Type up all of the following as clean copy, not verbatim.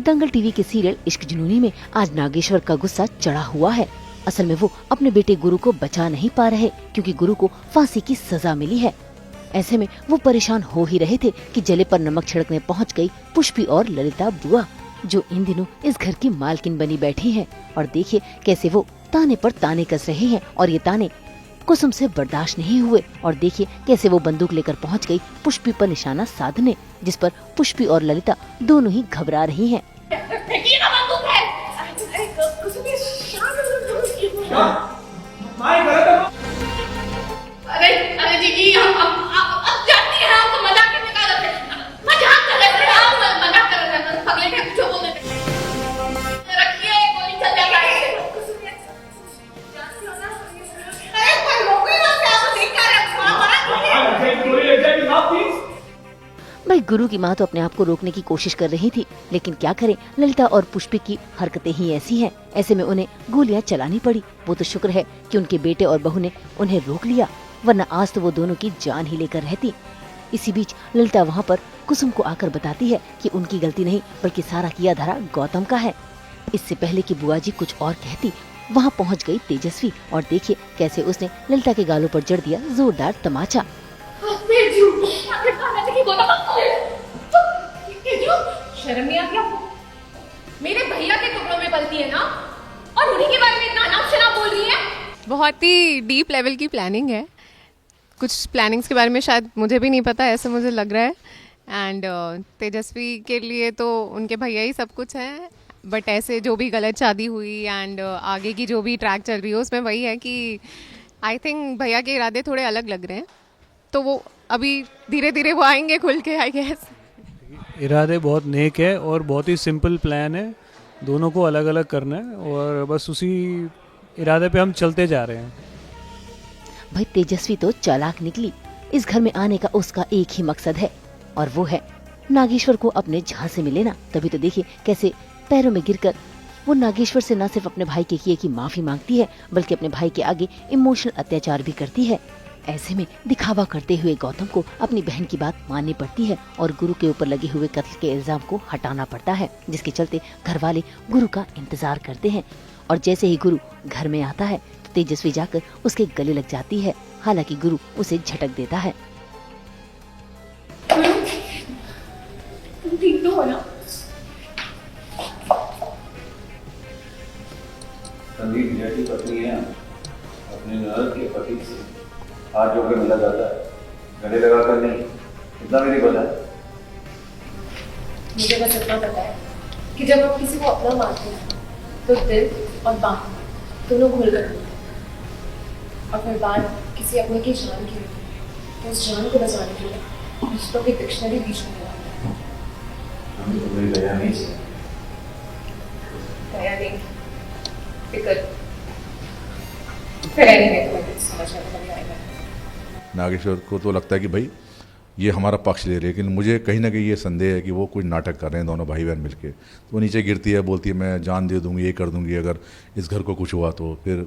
दंगल TV के serial इश्क जुनूनी में आज नागेश्वर का गुस्सा चढ़ा हुआ है। असल में वो अपने बेटे गुरु को बचा नहीं पा रहे क्योंकि गुरु को फांसी की सजा मिली है। ऐसे में वो परेशान हो ही रहे थे कि जले पर नमक छिड़कने पहुंच गई पुष्पी और ललिता बुआ, जो इन दिनों इस घर की मालकिन बनी बैठी हैं। और देखिए कैसे वो ताने पर ताने कस रहे हैं और ये ताने कुसुम से बर्दाश्त नहीं हुए। और देखिए कैसे वो बंदूक लेकर पहुंच गई पुष्पी पर निशाना साधने, जिस पर पुष्पी और ललिता दोनों ही घबरा रही हैं। अरे जी अब जानती हैं आप तो मजाक करने का आदत है। मजाक कर रहे थे आप, मजाक कर रहे थे, पगले के कुछ बोल देते। रखिए गोली चल जाएगी। जानती हो ना? अरे कोई लोग ही ना आप देख कर भाई गुरु की माँ तो अपने आप को रोकने की कोशिश कर रही थी, लेकिन क्या करें, ललिता और पुष्पी की हरकतें ही ऐसी हैं। ऐसे में उन्हें गोलियां चलानी पड़ी। वो तो शुक्र है कि उनके बेटे और बहू ने उन्हें रोक लिया, वरना आज तो वो दोनों की जान ही लेकर रहती। इसी बीच ललिता वहाँ पर कुसुम को आकर बताती है कि उनकी गलती नहीं बल्कि सारा किया धरा गौतम का है। इससे पहले कि बुआ जी कुछ और कहती, वहाँ पहुँच गई तेजस्वी और देखिए कैसे उसने ललिता के गालों पर जड़ दिया जोरदार तमाचा। शर्म नहीं आती आपको? मेरे भैया के टुकड़ों में पलती है ना, और उन्हीं के बारे में इतना अनाप शनाप बोल रही है। बहुत ही डीप लेवल की प्लानिंग है। कुछ प्लानिंग्स के बारे में शायद मुझे भी नहीं पता, ऐसा मुझे लग रहा है। एंड तेजस्वी के लिए तो उनके भैया ही सब कुछ है, बट ऐसे जो भी गलत शादी हुई एंड आगे की जो भी ट्रैक चल रही है उसमें वही है कि आई थिंक भैया के इरादे थोड़े अलग लग रहे हैं, तो वो अभी धीरे धीरे वो आएंगे खुल के। आई गेस इरादे बहुत नेक है और बहुत ही सिंपल प्लान है, दोनों को अलग अलग करना है और बस उसी इरादे पे हम चलते जा रहे हैं। भाई तेजस्वी तो चालाक निकली। इस घर में आने का उसका एक ही मकसद है और वो है नागेश्वर को अपने झांसे में लेना। तभी तो देखिए कैसे पैरों में गिरकर वो नागेश्वर से न सिर्फ अपने भाई के किए की माफी मांगती है बल्कि अपने भाई के आगे इमोशनल अत्याचार भी करती है। ऐसे में दिखावा करते हुए गौतम को अपनी बहन की बात माननी पड़ती है और गुरु के ऊपर लगे हुए कत्ल के इल्जाम को हटाना पड़ता है, जिसके चलते घर वाले गुरु का इंतजार करते हैं। और जैसे ही गुरु घर में आता है तो तेजस्वी जाकर उसके गले लग जाती है, हालांकि गुरु उसे झटक देता है। तुम ठीक तो हो ना? संदीप जैसी पत्नी है, अपने ननद के पति से हाथ जोड़ के मिला जाता है, गले लगा कर नहीं। इतना भी नहीं पता है? मुझे बस इतना पता है कि जब आप किसी को अपना मानते हैं तो दिल और बात दोनों भूल कर और फिर बात किसी अपने की जान की होती है तो उस जान को बचाने के लिए रिश्तों की डिक्शनरी बीच में लगाते हैं। हमें तो मेरी दया नहीं चाहिए। दया नहीं, फिक्र। फिर नहीं तो मैं कुछ समझने को नहीं आएगा। नागेश्वर को तो लगता है कि भाई ये हमारा पक्ष ले रहे हैं, लेकिन मुझे कहीं ना कहीं ये संदेह है कि वो कुछ नाटक कर रहे हैं दोनों भाई बहन मिलके। तो वो नीचे गिरती है, बोलती है मैं जान दे दूंगी, ये कर दूंगी अगर इस घर को कुछ हुआ तो। फिर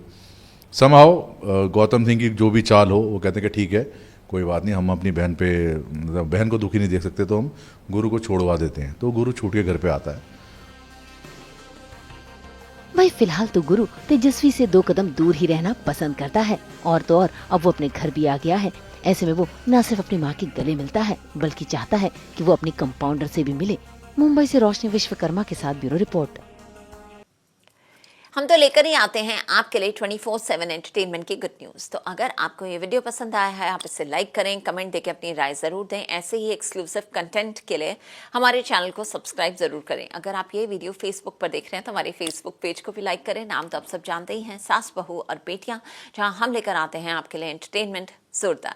समहाउ गौतम सिंह की जो भी चाल हो वो कहते हैं कि ठीक है कोई बात नहीं, हम अपनी बहन पे मतलब बहन को दुखी नहीं देख सकते तो हम गुरु को छोड़वा देते हैं। तो गुरु छूट के घर पे आता है। भाई फिलहाल तो गुरु तेजस्वी से 2 कदम दूर ही रहना पसंद करता है और तो और अब वो अपने घर भी आ गया है। ऐसे में वो न सिर्फ अपनी माँ के गले मिलता है बल्कि चाहता है कि वो अपनी कंपाउंडर से भी मिले। मुंबई से रोशनी विश्वकर्मा के साथ ब्यूरो रिपोर्ट। हम तो लेकर ही आते हैं आपके लिए 24/7 एंटरटेनमेंट की गुड न्यूज़। तो अगर आपको ये वीडियो पसंद आया है आप इसे लाइक करें, कमेंट देके अपनी राय ज़रूर दें। ऐसे ही एक्सक्लूसिव कंटेंट के लिए हमारे चैनल को सब्सक्राइब ज़रूर करें। अगर आप ये वीडियो फेसबुक पर देख रहे हैं तो हमारे फेसबुक पेज को भी लाइक करें। नाम तो आप सब जानते ही हैं, सास बहू और बेटियाँ, जहाँ हम लेकर आते हैं आपके लिए एंटरटेनमेंट जोरदार।